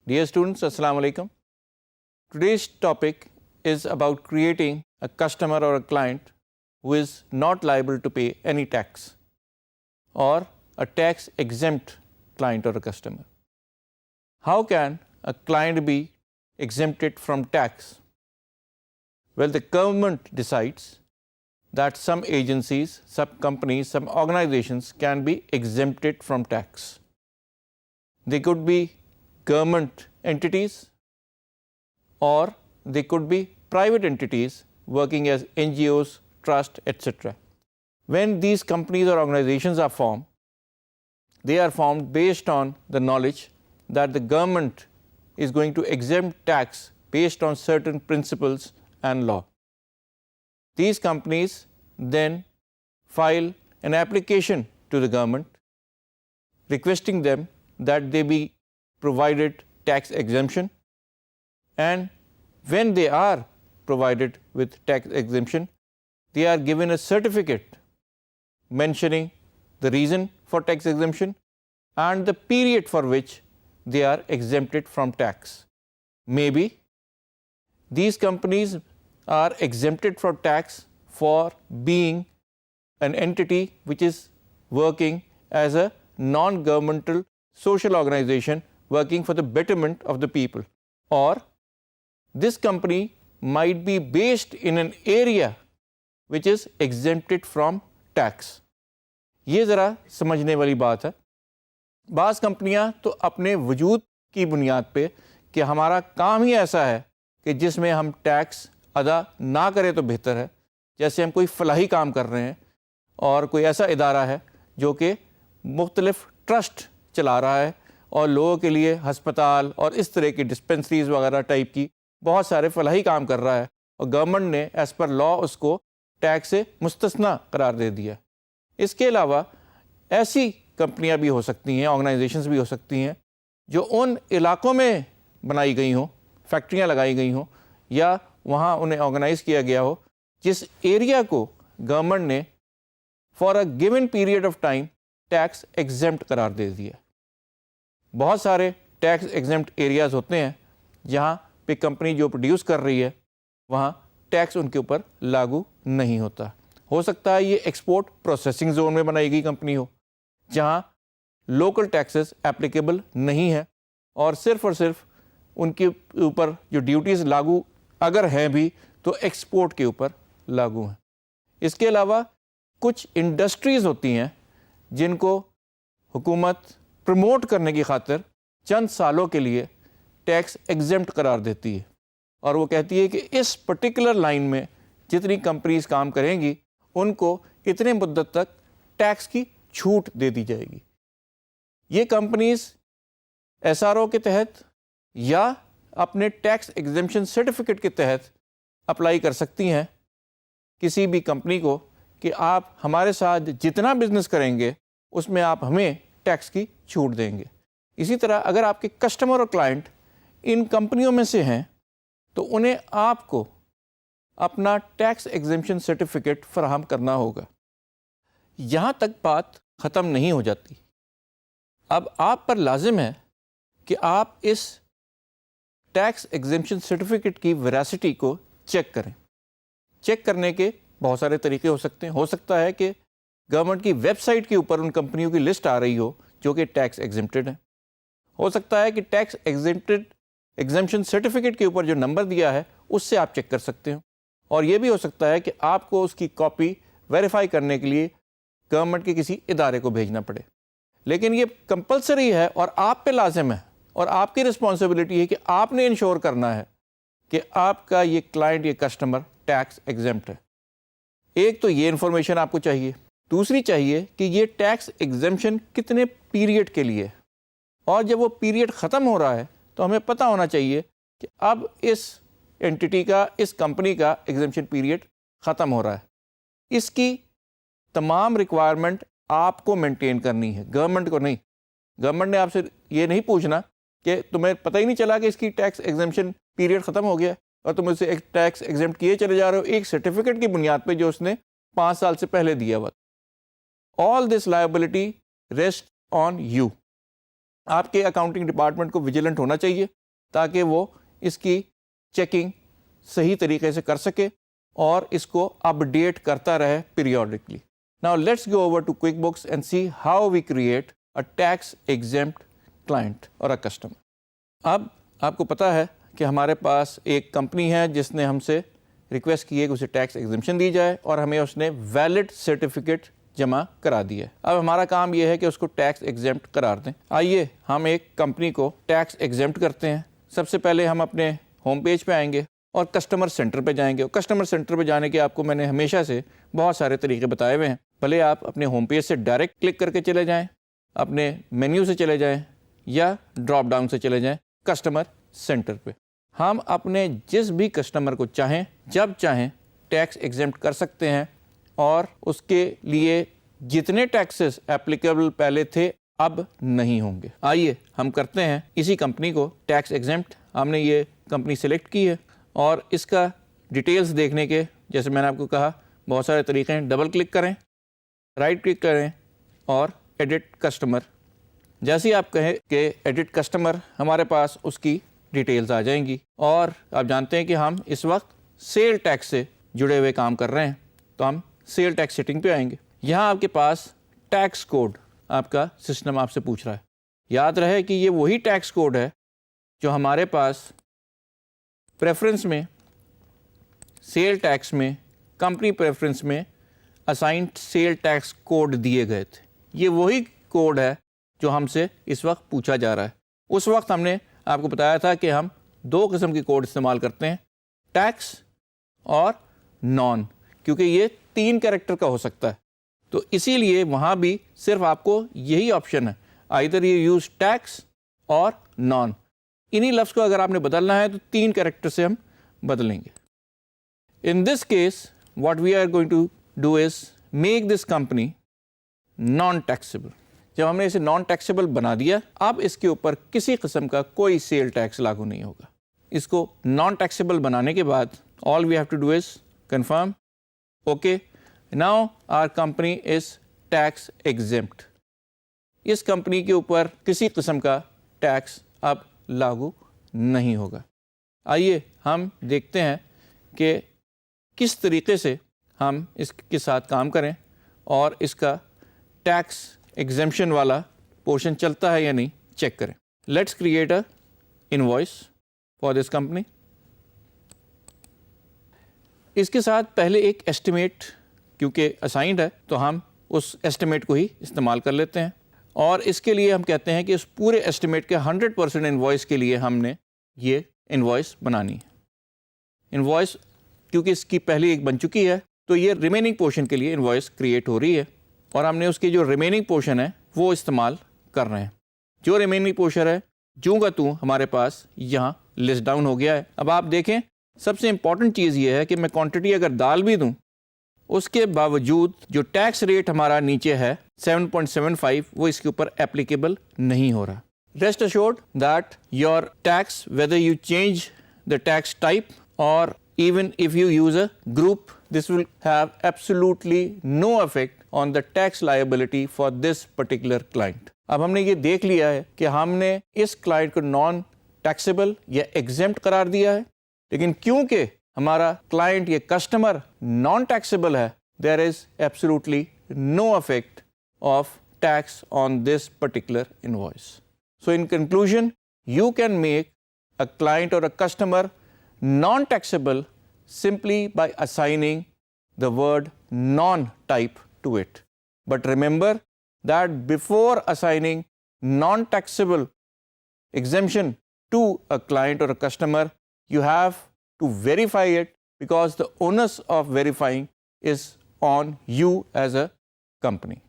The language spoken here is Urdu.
Dear students, Assalamu alaikum. Today's topic is about creating a customer or a client who is not liable to pay any tax, or a tax exempt client or a customer. How can a client be exempted from tax? Well, the government decides that some agencies, some companies, some organizations can be exempted from tax. They could be government entities, or they could be private entities working as NGOs, trust, etc. When these companies or organizations are formed, they are formed based on the knowledge that the government is going to exempt tax based on certain principles and law. These companies then file an application to the government requesting them that they be provided tax exemption, and when they are provided with tax exemption, they are given a certificate mentioning the reason for tax exemption and the period for which they are exempted from tax. Maybe these companies are exempted from tax for being an entity which is working as a non-governmental social organization working for the betterment of the people, or this company might be based in an area which is exempted from tax. یہ ذرا سمجھنے والی بات ہے. بعض کمپنیاں تو اپنے وجود کی بنیاد پہ کہ ہمارا کام ہی ایسا ہے کہ جس میں ہم ٹیکس ادا نہ کریں تو بہتر ہے، جیسے ہم کوئی فلاحی کام کر رہے ہیں اور کوئی ایسا ادارہ ہے جو کہ مختلف ٹرسٹ چلا رہا ہے اور لوگوں کے لیے ہسپتال اور اس طرح کی ڈسپنسریز وغیرہ ٹائپ کی بہت سارے فلاحی کام کر رہا ہے، اور گورنمنٹ نے ایز پر لا اس کو ٹیکس سے مستثنیٰ قرار دے دیا. اس کے علاوہ ایسی کمپنیاں بھی ہو سکتی ہیں، آرگنائزیشنز بھی ہو سکتی ہیں جو ان علاقوں میں بنائی گئی ہوں، فیکٹریاں لگائی گئی ہوں، یا وہاں انہیں آرگنائز کیا گیا ہو جس ایریا کو گورنمنٹ نے for a given period of time tax exempt قرار دے دیا. بہت سارے ٹیکس ایگزمپٹ ایریاز ہوتے ہیں جہاں پہ کمپنی جو پروڈیوس کر رہی ہے وہاں ٹیکس ان کے اوپر لاگو نہیں ہوتا. ہو سکتا ہے یہ ایکسپورٹ پروسیسنگ زون میں بنائی گئی کمپنی ہو جہاں لوکل ٹیکسز اپلیکیبل نہیں ہے، اور صرف ان کے اوپر جو ڈیوٹیز لاگو اگر ہیں بھی تو ایکسپورٹ کے اوپر لاگو ہیں. اس کے علاوہ کچھ انڈسٹریز ہوتی ہیں جن کو حکومت پروموٹ کرنے کی خاطر چند سالوں کے لیے ٹیکس ایگزمپٹ قرار دیتی ہے، اور وہ کہتی ہے کہ اس پرٹیکولر لائن میں جتنی کمپنیز کام کریں گی ان کو اتنے مدت تک ٹیکس کی چھوٹ دے دی جائے گی. یہ کمپنیز ایس آر او کے تحت یا اپنے ٹیکس ایگزمپشن سرٹیفکیٹ کے تحت اپلائی کر سکتی ہیں کسی بھی کمپنی کو کہ آپ ہمارے ساتھ جتنا بزنس کریں گے اس میں آپ ہمیں ٹیکس کی چھوٹ دیں گے. اسی طرح اگر آپ کے کسٹمر اور کلائنٹ ان کمپنیوں میں سے ہیں تو انہیں آپ کو اپنا ٹیکس ایگزمپشن سرٹیفکیٹ فراہم کرنا ہوگا. یہاں تک بات ختم نہیں ہو جاتی. اب آپ پر لازم ہے کہ آپ اس ٹیکس ایگزمپشن سرٹیفکیٹ کی ویراسٹی کو چیک کریں. چیک کرنے کے بہت سارے طریقے ہو سکتے ہیں. ہو سکتا ہے کہ گورنمنٹ کی ویب سائٹ کے اوپر ان کمپنیوں کی لسٹ آ رہی ہو جو کہ ٹیکس ایگزمپٹڈ ہیں. ہو سکتا ہے کہ ٹیکس ایگزمپشن سرٹیفکیٹ کے اوپر جو نمبر دیا ہے اس سے آپ چیک کر سکتے ہو. اور یہ بھی ہو سکتا ہے کہ آپ کو اس کی کاپی ویریفائی کرنے کے لیے گورنمنٹ کے کسی ادارے کو بھیجنا پڑے. لیکن یہ کمپلسری ہے اور آپ پہ لازم ہے اور آپ کی رسپانسبلٹی ہے کہ آپ نے انشور کرنا ہے کہ آپ کا یہ کلائنٹ، یہ کسٹمر ٹیکس ایگزمپٹ ہے. ایک تو یہ انفارمیشن آپ کو چاہیے. دوسری چاہیے کہ یہ ٹیکس ایگزمپشن کتنے پیریڈ کے لیے، اور جب وہ پیریڈ ختم ہو رہا ہے تو ہمیں پتہ ہونا چاہیے کہ اب اس اینٹی کا، اس کمپنی کا ایگزمپشن پیریڈ ختم ہو رہا ہے. اس کی تمام ریکوائرمنٹ آپ کو مینٹین کرنی ہے، گورنمنٹ کو نہیں. گورنمنٹ نے آپ سے یہ نہیں پوچھنا کہ تمہیں پتہ ہی نہیں چلا کہ اس کی ٹیکس ایگزمپشن پیریڈ ختم ہو گیا اور تم اسے ٹیکس ایگزمپٹ کیے چلے جا رہے ہو ایک سرٹیفکیٹ کی بنیاد پہ جو اس نے 5 سال سے پہلے دیا ہوا. آل دس لائبلٹی ریسٹ آن یو. آپ کے اکاؤنٹنگ ڈپارٹمنٹ کو ویجیلنٹ ہونا چاہیے تاکہ وہ اس کی چیکنگ صحیح طریقے سے کر سکے اور اس کو اپڈیٹ کرتا رہے periodically. Now let's go over to QuickBooks and see how we create a tax exempt client or a customer. اب آپ کو پتا ہے کہ ہمارے پاس ایک کمپنی ہے جس نے ہم سے ریکویسٹ کی ہے کہ اسے ٹیکس ایگزمپشن دی جائے اور ہمیں اس نے ویلڈ سرٹیفکیٹ جمع کرا دیا ہے. اب ہمارا کام یہ ہے کہ اس کو ٹیکس ایگزمپٹ قرار دیں. آئیے ہم ایک کمپنی کو ٹیکس ایگزمپٹ کرتے ہیں. سب سے پہلے ہم اپنے ہوم پیج پہ آئیں گے اور کسٹمر سینٹر پہ جائیں گے. اور کسٹمر سینٹر پہ جانے کے آپ کو میں نے ہمیشہ سے بہت سارے طریقے بتائے ہوئے ہیں. بھلے آپ اپنے ہوم پیج سے ڈائریکٹ کلک کر کے چلے جائیں, اپنے مینیو سے چلے جائیں یا ڈراپ ڈاؤن سے چلے جائیں کسٹمر سینٹر پہ. ہم اپنے جس بھی کسٹمر کو چاہیں جب چاہیں ٹیکس ایگزمپٹ کر سکتے ہیں اور اس کے لیے جتنے ٹیکسز اپلیکیبل پہلے تھے اب نہیں ہوں گے. آئیے ہم کرتے ہیں اسی کمپنی کو ٹیکس ایگزمپٹ. ہم نے یہ کمپنی سلیکٹ کی ہے اور اس کا ڈیٹیلز دیکھنے کے جیسے میں نے آپ کو کہا بہت سارے طریقے ہیں. ڈبل کلک کریں, رائٹ کلک کریں اور ایڈٹ کسٹمر. جیسے ہی آپ کہیں کہ ایڈٹ کسٹمر, ہمارے پاس اس کی ڈیٹیلز آ جائیں گی. اور آپ جانتے ہیں کہ ہم اس وقت سیل ٹیکس سے جڑے ہوئے کام کر رہے ہیں تو ہم سیل ٹیکس سیٹنگ پہ آئیں گے. یہاں آپ کے پاس ٹیکس کوڈ آپ کا سسٹم آپ سے پوچھ رہا ہے. یاد رہے کہ یہ وہی ٹیکس کوڈ ہے جو ہمارے پاس پریفرنس میں, سیل ٹیکس میں, کمپنی پریفرنس میں اسائنڈ سیل ٹیکس کوڈ دیے گئے تھے. یہ وہی کوڈ ہے جو ہم سے اس وقت پوچھا جا رہا ہے. اس وقت ہم نے آپ کو بتایا تھا کہ ہم 2 قسم کی کوڈ استعمال کرتے ہیں, ٹیکس اور نان, کیونکہ یہ 3 کیریکٹر کا ہو سکتا ہے. تو اسی لیے وہاں بھی صرف آپ کو یہی آپشن ہے, آئدر یو یوز ٹیکس اور نان. انہی لفظ کو اگر آپ نے بدلنا ہے تو 3 کیریکٹر سے ہم بدلیں گے. In this case what we are going to do is make this company non taxable. جب ہم نے اسے نان ٹیکسیبل بنا دیا, اب اس کے اوپر کسی قسم کا کوئی سیل ٹیکس لاگو نہیں ہوگا. اس کو نان ٹیکسیبل بنانے کے بعد all we have to do is confirm. Okay, now our company is tax exempt. اس کمپنی کے اوپر کسی قسم کا ٹیکس اب لاگو نہیں ہوگا. آئیے ہم دیکھتے ہیں کہ کس طریقے سے ہم اس کے ساتھ کام کریں اور اس کا ٹیکس ایگزمپشن والا پورشن چلتا ہے یا نہیں چیک کریں. Let's create a invoice for this company. اس کے ساتھ پہلے ایک ایسٹیمیٹ, کیونکہ اسائنڈ ہے تو ہم اس ایسٹیمیٹ کو ہی استعمال کر لیتے ہیں. اور اس کے لیے ہم کہتے ہیں کہ اس پورے ایسٹیمیٹ کے 100% انوائس کے لیے ہم نے یہ انوائس بنانی ہے. انوائس کیونکہ اس کی پہلی ایک بن چکی ہے تو یہ ریمیننگ پورشن کے لیے انوائس کریٹ ہو رہی ہے اور ہم نے اس کی جو ریمیننگ پورشن ہے وہ استعمال کر رہے ہیں. جو ریمیننگ پورشن ہے جوں کا توں ہمارے پاس یہاں لسٹ ڈاؤن ہو گیا ہے. اب آپ دیکھیں سب سے امپورٹنٹ چیز یہ ہے کہ میں کوانٹٹی اگر ڈال بھی دوں اس کے باوجود جو ٹیکس ریٹ ہمارا نیچے ہے 7.75 وہ اس کے اوپر اپلیکیبل نہیں ہو رہا. Rest assured that your tax, whether you change the tax type or even if you use a group, this will have absolutely no effect on the tax liability for this particular client. اب ہم نے یہ دیکھ لیا ہے کہ ہم نے اس کلائنٹ کو نان ٹیکسیبل یا ایگزمپٹ قرار دیا ہے, لیکن کیونکہ ہمارا کلائنٹ یہ کسٹمر نان ٹیکسیبل ہے, there is absolutely no effect of tax on this particular invoice. So in conclusion, you can make a client or a customer non-taxable simply by assigning the word non-type to it. But remember that before assigning non-taxable exemption to a client or a customer, you have to verify it because the onus of verifying is on you as a company.